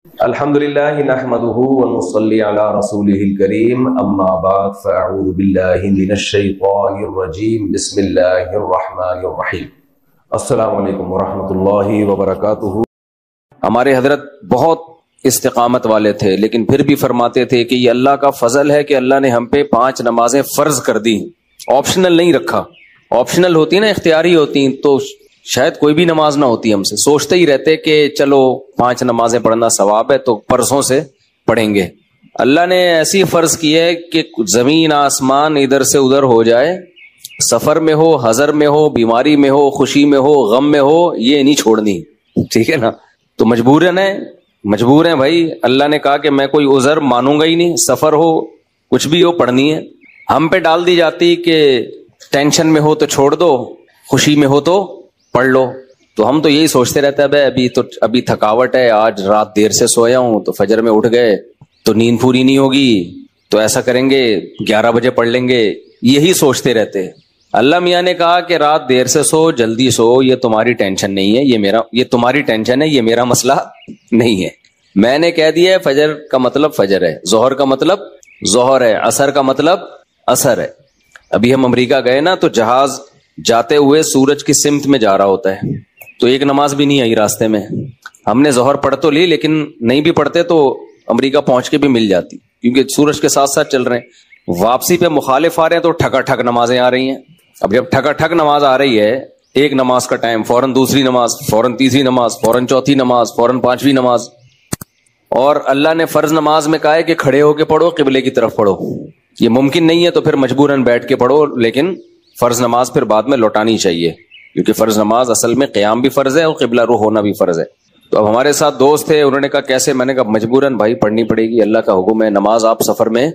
الحمدللہ نحمدہ ونصلی علی رسولہ الکریم اما بعد فاعوذ باللہ من الشیطان الرجیم بسم اللہ الرحمن الرحیم۔ السلام علیکم ورحمۃ اللہ وبرکاتہ۔ ہمارے حضرت بہت استقامت والے تھے، لیکن پھر بھی فرماتے تھے کہ یہ اللہ کا فضل ہے کہ اللہ نے ہم پہ 5 نمازیں فرض کر دی، آپشنل نہیں رکھا۔ آپشنل ہوتی نا، اختیاری ہوتی تو شاید کوئی بھی نماز نہ ہوتی، ہم سے سوچتے ہی رہتے کہ چلو 5 نمازیں پڑھنا ثواب ہے تو پرسوں سے پڑھیں گے۔ اللہ نے ایسی فرض کی ہے کہ زمین آسمان ادھر سے ادھر ہو جائے، سفر میں ہو، حضر میں ہو، بیماری میں ہو، خوشی میں ہو، غم میں ہو، یہ نہیں چھوڑنی، ٹھیک ہے نا؟ تو مجبور ہیں بھائی۔ اللہ نے کہا کہ میں کوئی عذر مانوں گا ہی نہیں، سفر ہو کچھ بھی ہو پڑھنی ہے۔ ہم پہ ڈال دی جاتی کہ ٹینشن میں ہو تو چھوڑ دو، خوشی میں ہو تو پڑھ لو۔ تو ہم تو یہی سوچتے رہتے ہیں بھائی ابھی تھکاوٹ ہے، آج رات دیر سے سویا ہوں تو فجر میں اٹھ گئے تو نیند پوری نہیں ہوگی، تو ایسا کریں گے 11 بجے پڑھ لیں گے، یہی سوچتے رہتے۔ اللہ میاں نے کہا کہ رات دیر سے سو، جلدی سو، یہ تمہاری ٹینشن نہیں ہے، یہ تمہاری ٹینشن ہے، یہ میرا مسئلہ نہیں ہے۔ میں نے کہہ دیا ہے فجر کا مطلب فجر ہے، ظہر کا مطلب ظہر ہے، عصر کا مطلب عصر ہے۔ ابھی ہم امریکہ گئے نا تو جہاز جاتے ہوئے سورج کی سمت میں جا رہا ہوتا ہے، تو ایک نماز بھی نہیں آئی راستے میں۔ ہم نے ظہر پڑھ تو لی، لیکن نہیں بھی پڑھتے تو امریکہ پہنچ کے بھی مل جاتی، کیونکہ سورج کے ساتھ ساتھ چل رہے ہیں۔ واپسی پہ مخالف آ رہے ہیں تو ٹھکا ٹھک نمازیں آ رہی ہیں۔ اب جب ٹھکا ٹھک نماز آ رہی ہے، ایک نماز کا ٹائم، فوراً دوسری نماز، فوراً تیسری نماز، فوراً چوتھی نماز، فوراً 5ویں نماز۔ اور اللہ نے فرض نماز میں کہا ہے کہ کھڑے ہو کے پڑھو، قبلے کی طرف پڑھو۔ یہ ممکن نہیں ہے تو پھر مجبوراً بیٹھ کے پڑھو، لیکن فرض نماز پھر بعد میں لوٹانی چاہیے، کیونکہ فرض نماز اصل میں قیام بھی فرض ہے اور قبلہ رو ہونا بھی فرض ہے۔ تو اب ہمارے ساتھ دوست تھے، انہوں نے کہا کیسے؟ میں نے کہا مجبوراً بھائی پڑھنی پڑے گی، اللہ کا حکم ہے، نماز آپ سفر میں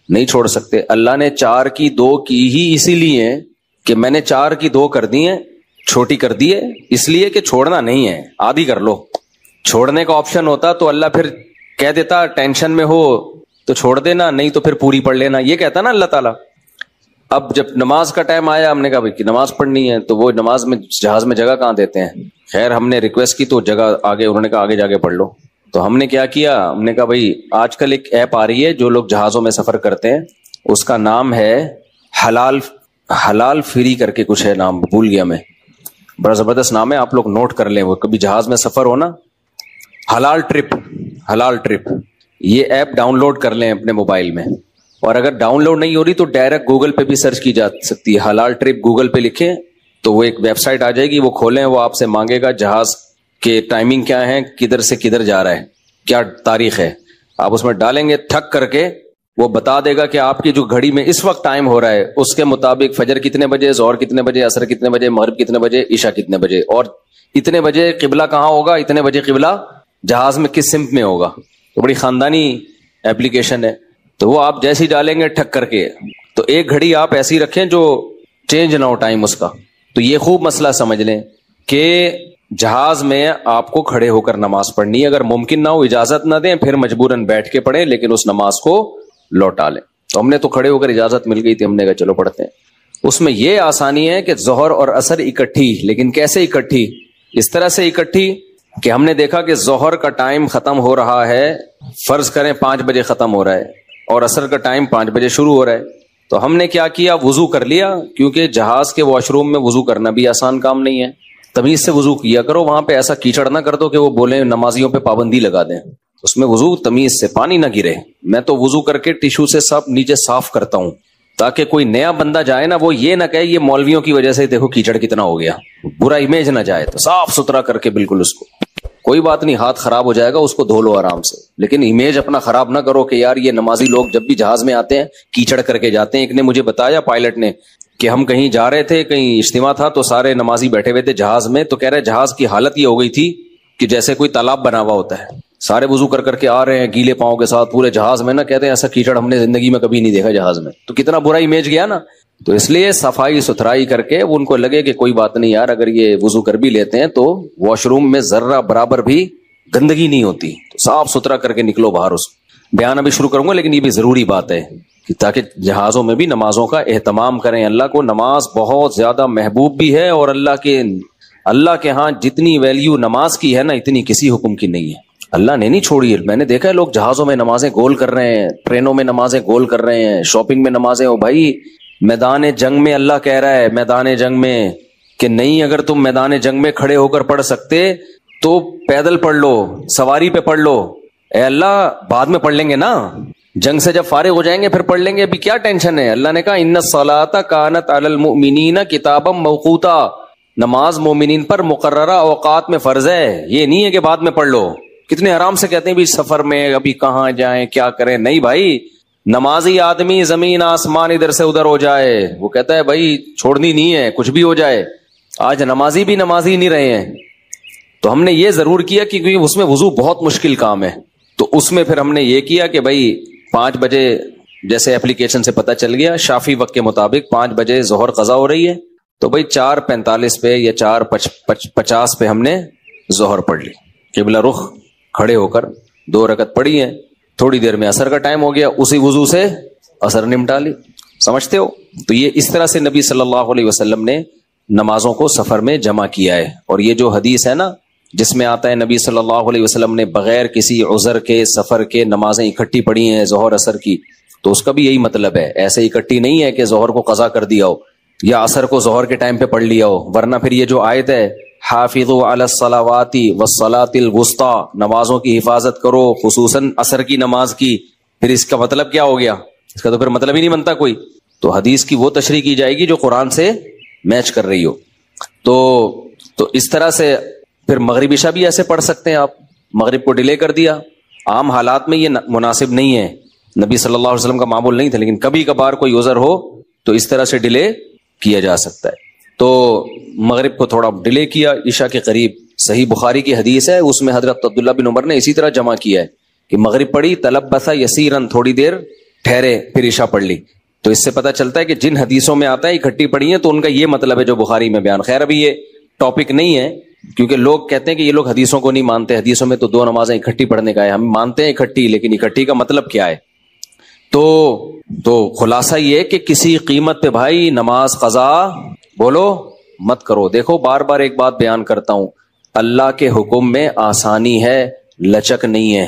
نہیں چھوڑ سکتے۔ اللہ نے 4 کی 2 کی ہی اسی لیے کہ میں نے 4 کی 2 کر دی ہیں، چھوٹی کر دی ہے، اس لیے کہ چھوڑنا نہیں ہے، آدھی کر لو۔ چھوڑنے کا آپشن ہوتا تو اللہ پھر کہہ دیتا ٹینشن میں ہو تو چھوڑ دینا، نہیں تو پھر پوری پڑھ لینا، یہ کہتا نا اللہ تعالیٰ۔ اب جب نماز کا ٹائم آیا، ہم نے کہا بھائی کہ نماز پڑھنی ہے، تو وہ نماز میں جہاز میں جگہ کہاں دیتے ہیں؟ خیر ہم نے ریکویسٹ کی تو جگہ آگے، انہوں نے کہا آگے جا کے پڑھ لو۔ تو ہم نے کیا کیا، ہم نے کہا بھائی آج کل ایک ایپ آ رہی ہے جو لوگ جہازوں میں سفر کرتے ہیں، اس کا نام ہے حلال فری کر کے کچھ ہے، نام بھول گیا میں، بڑا زبردست نام ہے، آپ لوگ نوٹ کر لیں، وہ کبھی جہاز میں سفر ہو نا، حلال ٹرپ، یہ ایپ ڈاؤن لوڈ کر لیں اپنے موبائل میں۔ اور اگر ڈاؤن لوڈ نہیں ہو رہی تو ڈائریکٹ گوگل پہ بھی سرچ کی جا سکتی ہے، حلال ٹرپ گوگل پہ لکھیں تو وہ ایک ویب سائٹ آ جائے گی، وہ کھولیں، وہ آپ سے مانگے گا جہاز کے ٹائمنگ کیا ہے، کدھر سے کدھر جا رہا ہے، کیا تاریخ ہے، آپ اس میں ڈالیں گے، ٹھک کر کے وہ بتا دے گا کہ آپ کی جو گھڑی میں اس وقت ٹائم ہو رہا ہے اس کے مطابق فجر کتنے بجے، ظہر کتنے بجے، عصر کتنے بجے، مغرب کتنے بجے، عشاء کتنے بجے، اور اتنے بجے قبلہ کہاں ہوگا، اتنے بجے قبلہ جہاز میں کس سمت میں ہوگا۔ تو بڑی خاندانی ایپلیکیشن ہے، تو وہ آپ جیسے ہی ڈالیں گے ٹھک کر کے، تو ایک گھڑی آپ ایسی رکھیں جو چینج نہ ہو ٹائم اس کا۔ تو یہ خوب مسئلہ سمجھ لیں کہ جہاز میں آپ کو کھڑے ہو کر نماز پڑھنی ہے، اگر ممکن نہ ہو اجازت نہ دیں پھر مجبوراً بیٹھ کے پڑھیں، لیکن اس نماز کو لوٹا لیں۔ تو ہم نے تو کھڑے ہو کر اجازت مل گئی تھی، ہم نے کہا چلو پڑھتے ہیں۔ اس میں یہ آسانی ہے کہ ظہر اور عصر اکٹھی، لیکن کیسے اکٹھی؟ اس طرح سے اکٹھی کہ ہم نے دیکھا کہ ظہر کا ٹائم ختم ہو رہا ہے، فرض کریں 5 بجے ختم ہو رہا ہے، اور عصر کا ٹائم 5 بجے شروع ہو رہا ہے، تو ہم نے کیا کیا، وضو کر لیا، کیونکہ جہاز کے واش روم میں وضو کرنا بھی آسان کام نہیں ہے، تمیز سے وضو کیا کرو، وہاں پہ ایسا کیچڑ نہ کر دو کہ وہ بولیں نمازیوں پہ پابندی لگا دیں، اس میں وضو تمیز سے، پانی نہ گرے۔ میں تو وضو کر کے ٹیشو سے سب نیچے صاف کرتا ہوں، تاکہ کوئی نیا بندہ جائے نا، وہ یہ نہ کہے یہ مولویوں کی وجہ سے دیکھو کیچڑ کتنا ہو گیا، برا امیج نہ جائے، تو صاف ستھرا کر کے بالکل اس کو، کوئی بات نہیں، ہاتھ خراب ہو جائے گا اس کو دھو لو آرام سے، لیکن امیج اپنا خراب نہ کرو کہ یار یہ نمازی لوگ جب بھی جہاز میں آتے ہیں کیچڑ کر کے جاتے ہیں۔ ایک نے مجھے بتایا، پائلٹ نے، کہ ہم کہیں جا رہے تھے، کہیں اجتماع تھا، تو سارے نمازی بیٹھے ہوئے تھے جہاز میں، تو کہہ رہے جہاز کی حالت یہ ہو گئی تھی کہ جیسے کوئی تالاب بنا ہوا ہوتا ہے، سارے وضو کر کے آ رہے ہیں گیلے پاؤں کے ساتھ پورے جہاز میں نا، کہتے ہیں ایسا کیچڑ ہم نے زندگی میں کبھی نہیں دیکھا جہاز میں، تو کتنا برا امیج گیا نا۔ تو اس لیے صفائی ستھرائی کر کے ان کو لگے کہ کوئی بات نہیں یار، اگر یہ وضو کر بھی لیتے ہیں تو واش روم میں ذرہ برابر بھی گندگی نہیں ہوتی، تو صاف ستھرا کر کے نکلو باہر۔ اس بیان ابھی شروع کروں گا، لیکن یہ بھی ضروری بات ہے کہ تاکہ جہازوں میں بھی نمازوں کا اہتمام کریں۔ اللہ کو نماز بہت زیادہ محبوب بھی ہے، اور اللہ کے ہاں جتنی ویلیو نماز کی ہے نا، اتنی کسی حکم کی نہیں ہے۔ اللہ نے نہیں چھوڑی ہے. میں نے دیکھا ہے لوگ جہازوں میں نمازیں گول کر رہے ہیں, ٹرینوں میں نمازیں گول کر رہے ہیں, شاپنگ میں نمازیں. ہو بھائی میدان جنگ میں اللہ کہہ رہا ہے میدان جنگ میں کہ نہیں, اگر تم میدان جنگ میں کھڑے ہو کر پڑھ سکتے تو پیدل پڑھ لو, سواری پہ پڑھ لو. اے اللہ بعد میں پڑھ لیں گے نا, جنگ سے جب فارغ ہو جائیں گے پھر پڑھ لیں گے, ابھی کیا ٹینشن ہے. اللہ نے کہا ان الصلاۃ کانت علی المؤمنین کتابا موقوتا, نماز مومنین پر مقررہ اوقات میں فرض ہے. یہ نہیں ہے کہ بعد میں پڑھ لو. کتنے آرام سے کہتے ہیں بھی سفر میں ابھی کہاں جائیں کیا کریں. نہیں بھائی, نمازی آدمی زمین آسمان ادھر سے ادھر ہو جائے وہ کہتا ہے بھائی چھوڑنی نہیں ہے, کچھ بھی ہو جائے. آج نمازی بھی نمازی نہیں رہے ہیں. تو ہم نے یہ ضرور کیا کہ کیونکہ اس میں وضو بہت مشکل کام ہے, تو اس میں پھر ہم نے یہ کیا کہ بھائی 5 بجے جیسے اپلیکیشن سے پتہ چل گیا شافی وقت کے مطابق 5 بجے ظہر قضا ہو رہی ہے, تو بھائی 4:45 پہ یا 4:50 پہ ہم نے ظہر پڑھ لی, قبلہ رخ کھڑے ہو کر 2 رکعت پڑھی ہیں. تھوڑی دیر میں عصر کا ٹائم ہو گیا, اسی وضو سے عصر نمٹا لی. سمجھتے ہو؟ تو یہ اس طرح سے نبی صلی اللہ علیہ وسلم نے نمازوں کو سفر میں جمع کیا ہے. اور یہ جو حدیث ہے نا جس میں آتا ہے نبی صلی اللہ علیہ وسلم نے بغیر کسی عذر کے سفر کے نمازیں اکٹھی پڑھی ہیں ظہر عصر کی, تو اس کا بھی یہی مطلب ہے. ایسے اکٹھی نہیں ہے کہ ظہر کو قضا کر دیا ہو یا عصر کو ظہر کے ٹائم پہ پڑھ لیا ہو, ورنہ پھر یہ جو آیت ہے حافظوا علی الصلاوات والصلاۃ الوسطی, نمازوں کی حفاظت کرو خصوصاً عصر کی نماز کی, پھر اس کا مطلب کیا ہو گیا؟ اس کا تو پھر مطلب ہی نہیں بنتا کوئی. تو حدیث کی وہ تشریح کی جائے گی جو قرآن سے میچ کر رہی ہو. تو اس طرح سے پھر مغرب عشاء بھی ایسے پڑھ سکتے ہیں آپ. مغرب کو ڈیلے کر دیا, عام حالات میں یہ مناسب نہیں ہے, نبی صلی اللہ علیہ وسلم کا معمول نہیں تھا, لیکن کبھی کبھار کوئی عذر ہو تو اس طرح سے ڈیلے کیا جا سکتا ہے. تو مغرب کو تھوڑا ڈیلے کیا عشاء کے قریب. صحیح بخاری کی حدیث ہے, اس میں حضرت عبداللہ بن عمر نے اسی طرح جمع کیا ہے کہ مغرب پڑھی تلبث یسیرن, تھوڑی دیر ٹھہرے پھر عشاء پڑھ لی. تو اس سے پتہ چلتا ہے کہ جن حدیثوں میں آتا ہے اکٹھی پڑھی ہیں تو ان کا یہ مطلب ہے جو بخاری میں بیان. خیر ابھی یہ ٹاپک نہیں ہے کیونکہ لوگ کہتے ہیں کہ یہ لوگ حدیثوں کو نہیں مانتے, حدیثوں میں تو 2 نمازیں اکٹھی پڑھنے کا ہے. ہم مانتے ہیں اکٹھی, لیکن اکٹھی کا مطلب کیا ہے؟ تو خلاصہ یہ کہ کسی قیمت پہ بھائی نماز قضا بولو مت کرو. دیکھو بار بار ایک بات بیان کرتا ہوں, اللہ کے حکم میں آسانی ہے, لچک نہیں ہے.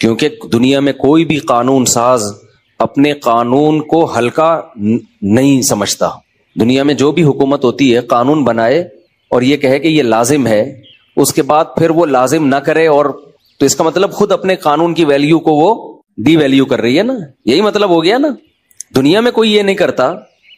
کیونکہ دنیا میں کوئی بھی قانون ساز اپنے قانون کو ہلکا نہیں سمجھتا. دنیا میں جو بھی حکومت ہوتی ہے قانون بنائے اور یہ کہے کہ یہ لازم ہے, اس کے بعد پھر وہ لازم نہ کرے, اور تو اس کا مطلب خود اپنے قانون کی ویلیو کو وہ ڈی ویلیو کر رہی ہے نا. یہی مطلب ہو گیا نا. دنیا میں کوئی یہ نہیں کرتا,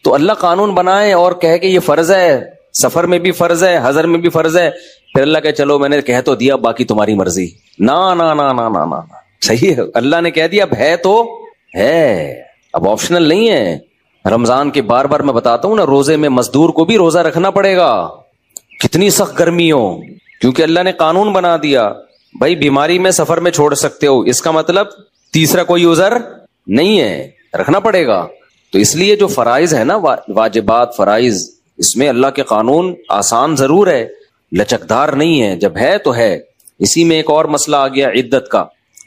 تو اللہ قانون بنائے اور کہے کہ یہ فرض ہے, سفر میں بھی فرض ہے, حضر میں بھی فرض ہے, پھر اللہ کہ چلو میں نے کہہ تو دیا باقی تمہاری مرضی. نا نا نا نا نا نا, صحیح ہے, اللہ نے کہہ دیا اب ہے تو ہے, اب آپشنل نہیں ہے. رمضان کے بار بار میں بتاتا ہوں نا, روزے میں مزدور کو بھی روزہ رکھنا پڑے گا, کتنی سخت گرمی ہو, کیونکہ اللہ نے قانون بنا دیا بھائی بیماری میں سفر میں چھوڑ سکتے ہو, اس کا مطلب تیسرا کوئی عذر نہیں ہے, رکھنا پڑے گا. تو اس لیے جو فرائض ہے نا, واجبات فرائض, اس میں اللہ کے قانون آسان ضرور ہے, لچکدار نہیں ہے. جب ہے تو ہے. اسی میں ایک اور مسئلہ آ گیا عدت کا.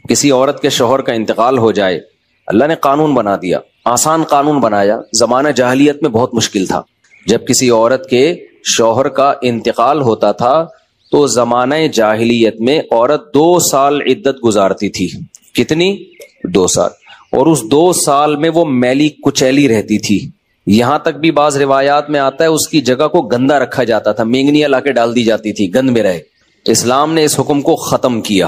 کسی عورت کے شوہر کا انتقال ہو جائے, اللہ نے قانون بنا دیا, آسان قانون بنایا. زمانہ جاہلیت میں بہت مشکل تھا. جب کسی عورت کے شوہر کا انتقال ہوتا تھا تو زمانہ جاہلیت میں عورت 2 سال عدت گزارتی تھی. کتنی؟ 2 سال. اور اس 2 سال میں وہ میلی کچیلی رہتی تھی. یہاں تک بھی بعض روایات میں آتا ہے اس کی جگہ کو گندا رکھا جاتا تھا, مینگنیاں لا کے ڈال دی جاتی تھی, گند میں رہے. اسلام نے اس حکم کو ختم کیا,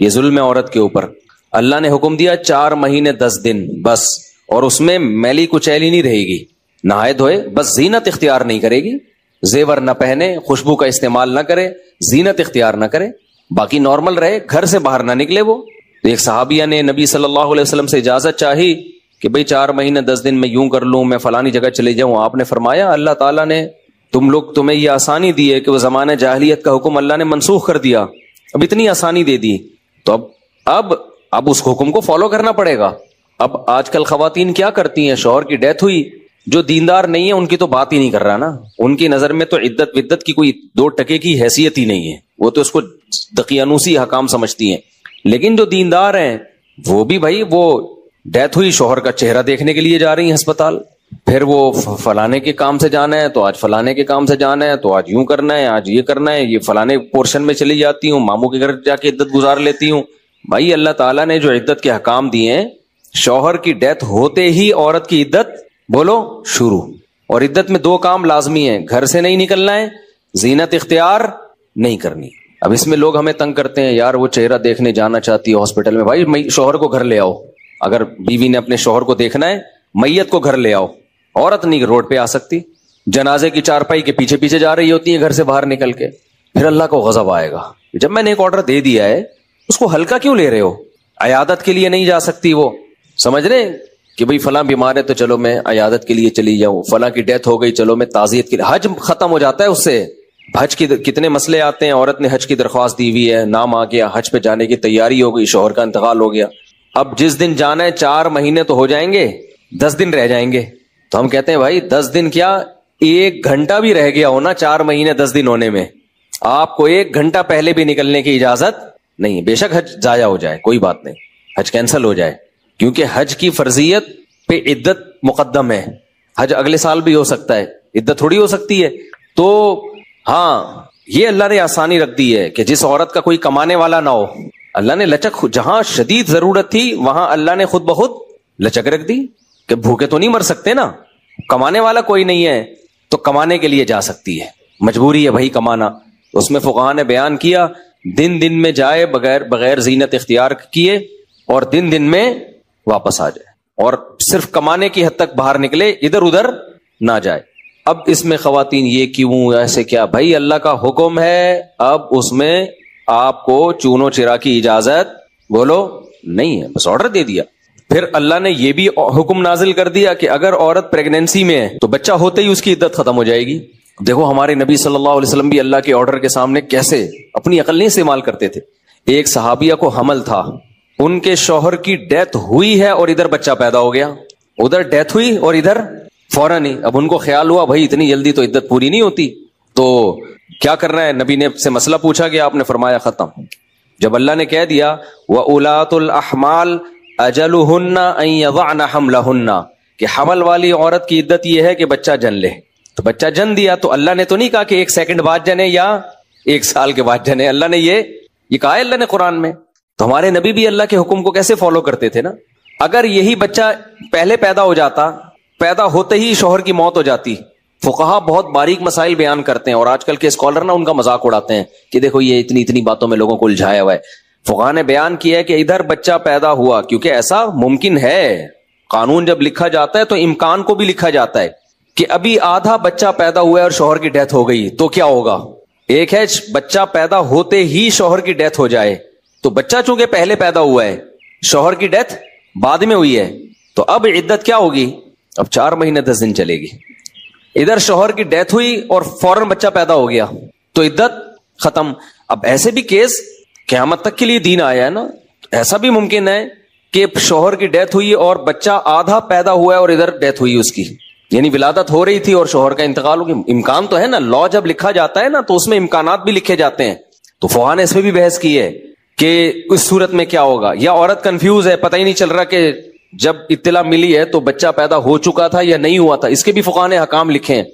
یہ ظلم ہے عورت کے اوپر. اللہ نے حکم دیا 4 مہینے 10 دن بس, اور اس میں میلی کچیلی نہیں رہے گی, نہائے دھوئے, بس زینت اختیار نہیں کرے گی, زیور نہ پہنے, خوشبو کا استعمال نہ کرے, زینت اختیار نہ کرے, باقی نارمل رہے, گھر سے باہر نہ نکلے. وہ ایک صحابیہ نے نبی صلی اللہ علیہ وسلم سے اجازت چاہی کہ بھئی 4 مہینے 10 دن میں یوں کر لوں, میں فلانی جگہ چلے جاؤں. آپ نے فرمایا اللہ تعالیٰ نے تمہیں یہ آسانی دی ہے کہ وہ زمانہ جاہلیت کا حکم اللہ نے منسوخ کر دیا, اب اتنی آسانی دے دی, تو اب اس حکم کو فالو کرنا پڑے گا. اب آج کل خواتین کیا کرتی ہیں, شوہر کی ڈیتھ ہوئی, جو دیندار نہیں ہے ان کی تو بات ہی نہیں کر رہا نا, ان کی نظر میں تو عدت ودت کی کوئی 2 ٹکے کی حیثیت ہی نہیں ہے, وہ تو اس کو دقیانوسی حکام سمجھتی ہیں. لیکن جو دیندار ہیں وہ بھی بھائی, وہ ڈیتھ ہوئی, شوہر کا چہرہ دیکھنے کے لیے جا رہی ہیں ہسپتال, پھر وہ فلانے کے کام سے جانا ہے تو آج فلانے کے کام سے جانا ہے, تو آج یوں کرنا ہے, آج یہ کرنا ہے, یہ فلانے پورشن میں چلی جاتی ہوں, ماموں کے گھر جا کے عدت گزار لیتی ہوں, بھائی اللہ تعالیٰ نے جو عدت کے حکام دیے ہیں، شوہر کی ڈیتھ ہوتے ہی عورت کی عدت بولو شروع. اور عدت میں 2 کام لازمی ہیں، گھر سے نہیں نکلنا ہے، زینت اختیار نہیں کرنی. اب اس میں لوگ ہمیں تنگ کرتے ہیں، یار وہ چہرہ دیکھنے جانا چاہتی ہے ہاسپٹل میں. بھائی شوہر کو گھر لے آؤ. اگر بیوی نے اپنے شوہر کو دیکھنا ہے، میت کو گھر لے آؤ. عورت نہیں روڈ پہ آ سکتی، جنازے کی چارپائی کے پیچھے پیچھے جا رہی ہوتی ہے گھر سے باہر نکل کے. پھر اللہ کو غضب آئے گا، جب میں نے ایک آرڈر دے دیا ہے اس کو ہلکا کیوں لے رہے ہو؟ عیادت کے لیے نہیں جا سکتی وہ، سمجھ رہے کہ بھئی فلاں بیمار ہے تو چلو میں عیادت کے لیے چلی جاؤں، فلاں کی ڈیتھ ہو گئی چلو میں تعزیت کے لیے. حج ختم ہو جاتا ہے اس سے. حج کی کتنے مسئلے آتے ہیں، عورت نے حج کی درخواست دی ہوئی ہے، نام آ گیا، حج پہ جانے کی تیاری ہو گئی، شوہر کا انتقال ہو گیا. اب جس دن جانا ہے 4 مہینے تو ہو جائیں گے، 10 دن رہ جائیں گے. تو ہم کہتے ہیں بھائی 10 دن کیا، 1 گھنٹہ بھی رہ گیا ہونا 4 مہینے 10 دن ہونے میں، آپ کو 1 گھنٹہ پہلے بھی نکلنے کی اجازت نہیں. بے شک حج ضائع ہو جائے کوئی بات نہیں، حج کینسل ہو جائے، کیونکہ حج کی فرضیت پہ عدت مقدم ہے. حج اگلے سال بھی ہو سکتا ہے، عدت تھوڑی ہو سکتی ہے. تو ہاں یہ اللہ نے آسانی رکھ دی ہے کہ جس عورت کا کوئی کمانے والا نہ ہو، اللہ نے لچک، جہاں شدید ضرورت تھی وہاں اللہ نے خود بخود لچک رکھ دی کہ بھوکے تو نہیں مر سکتے نا، کمانے والا کوئی نہیں ہے تو کمانے کے لیے جا سکتی ہے، مجبوری ہے بھائی کمانا. اس میں فقہاء نے بیان کیا دن میں جائے بغیر زینت اختیار کیے، اور دن میں واپس آ جائے، اور صرف کمانے کی حد تک باہر نکلے، ادھر ادھر نہ جائے. اب اس میں خواتین یہ کیوں ایسے کیا؟ بھائی اللہ کا حکم ہے، اب اس میں آپ کو چونو چرا کی اجازت بولو نہیں ہے، بس آرڈر دے دیا. پھر اللہ نے یہ بھی حکم نازل کر دیا کہ اگر عورت پریگنینسی میں ہے تو بچہ ہوتے ہی اس کی عدت ختم ہو جائے گی. دیکھو ہمارے نبی صلی اللہ علیہ وسلم بھی اللہ کے آرڈر کے سامنے کیسے اپنی عقل نہیں استعمال کرتے تھے. ایک صحابیہ کو حمل تھا، ان کے شوہر کی ڈیتھ ہوئی ہے اور ادھر بچہ پیدا ہو گیا، ادھر ڈیتھ ہوئی اور ادھر فوراً ہی. اب ان کو خیال ہوا بھائی اتنی جلدی تو عدت پوری نہیں ہوتی، تو کیا کرنا ہے؟ نبی نے سے مسئلہ پوچھا گیا، آپ نے فرمایا ختم. جب اللہ نے کہہ دیا وَأُولَاتُ الْأَحْمَالِ أَجَلُهُنَّ أَن يَضَعْنَ حَمْلَهُنَّ کہ حمل والی عورت کی عدت یہ ہے کہ بچہ جن لے. تو بچہ جن دیا تو اللہ نے تو نہیں کہا کہ 1 سیکنڈ بعد جنے یا 1 سال کے بعد جنے، اللہ نے یہ کہا ہے اللہ نے قرآن میں. تو ہمارے نبی بھی اللہ کے حکم کو کیسے فالو کرتے تھے نا. اگر یہی بچہ پہلے پیدا ہو جاتا، پیدا ہوتے ہی شوہر کی موت ہو جاتی. فقہا بہت باریک مسائل بیان کرتے ہیں اور آج کل کے اسکالر نا ان کا مذاق اڑاتے ہیں کہ دیکھو یہ اتنی باتوں میں لوگوں کو الجھایا ہوا ہے. فقہا نے بیان کیا ہے کہ ادھر بچہ پیدا ہوا، کیونکہ ایسا ممکن ہے، قانون جب لکھا جاتا ہے تو امکان کو بھی لکھا جاتا ہے کہ ابھی آدھا بچہ پیدا ہوا ہے اور شوہر کی ڈیتھ ہو گئی تو کیا ہوگا. ایک ہے بچہ پیدا ہوتے ہی شوہر کی ڈیتھ ہو جائے، تو بچہ چونکہ پہلے پیدا ہوا ہے، شوہر کی ڈیتھ بعد میں ہوئی ہے، تو اب عدت کیا ہوگی؟ اب 4 مہینے 10 دن چلے گی. ادھر شوہر کی ڈیتھ ہوئی اور فوراً بچہ پیدا ہو گیا تو عدت ختم. اب ایسے بھی کیس قیامت تک کے لیے دین آیا ہے نا، ایسا بھی ممکن ہے کہ شوہر کی ڈیتھ ہوئی اور بچہ آدھا پیدا ہوا ہے اور ادھر ڈیتھ ہوئی اس کی، یعنی ولادت ہو رہی تھی اور شوہر کا انتقال ہو گیا. امکان تو ہے نا، لا جب لکھا جاتا ہے نا تو اس میں امکانات بھی لکھے جاتے ہیں. تو فقہا نے اس میں بھی بحث کی ہے کہ اس صورت میں کیا ہوگا. یا عورت کنفیوز ہے، پتہ ہی نہیں چل رہا کہ جب اطلاع ملی ہے تو بچہ پیدا ہو چکا تھا یا نہیں ہوا تھا، اس کے بھی فقہا نے حکام لکھے ہیں.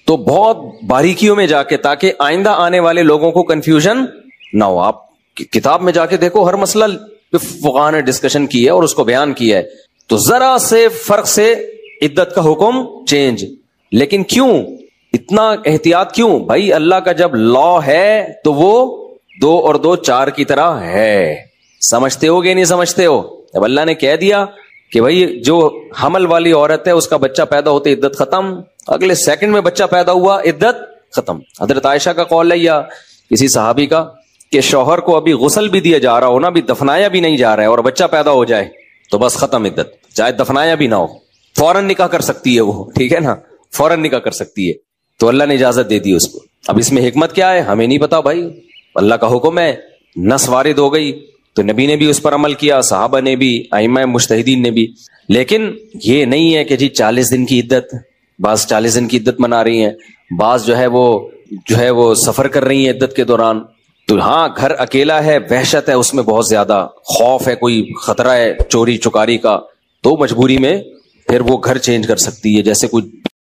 تو بہت باریکیوں میں جا کے، تاکہ آئندہ آنے والے لوگوں کو کنفیوژن نہ ہو. آپ کتاب میں جا کے دیکھو، ہر مسئلہ فقہا نے ڈسکشن کی ہے اور اس کو بیان کیا ہے. تو ذرا سے فرق سے عدت کا حکم چینج. لیکن کیوں اتنا احتیاط کیوں؟ بھائی اللہ کا جب لا ہے تو وہ 2 اور 2 4 کی طرح ہے. سمجھتے ہو کہ نہیں سمجھتے ہو؟ اب اللہ نے کہہ دیا کہ بھائی جو حمل والی عورت ہے اس کا بچہ پیدا ہوتے عدت ختم، اگلے سیکنڈ میں بچہ پیدا ہوا عدت ختم. حضرت عائشہ کا قول ہے یا کسی صحابی کا کہ شوہر کو ابھی غسل بھی دیا جا رہا ہو نا، ابھی دفنایا بھی نہیں جا رہا ہے اور بچہ پیدا ہو جائے تو بس ختم عدت، چاہے دفنایا بھی نہ ہو، فوراً نکاح کر سکتی ہے وہ، ٹھیک ہے نا، فوراً نکاح کر سکتی ہے. تو اللہ نے اجازت دے دی اس کو. اب اس میں حکمت کیا ہے ہمیں نہیں پتا بھائی، اللہ کا حکم ہے، نص وارد ہو گئی تو نبی نے بھی اس پر عمل کیا، صحابہ نے بھی، ائمہ مجتہدین نے بھی. لیکن یہ نہیں ہے کہ جی 40 دن کی عدت، بعض 40 دن کی عدت منا رہی ہیں، بعض جو ہے وہ سفر کر رہی ہیں عدت کے دوران. تو ہاں گھر اکیلا ہے، وحشت ہے اس میں، بہت زیادہ خوف ہے، کوئی خطرہ ہے چوری چکاری کا، تو مجبوری میں پھر وہ گھر چینج کر سکتی ہے. جیسے کوئی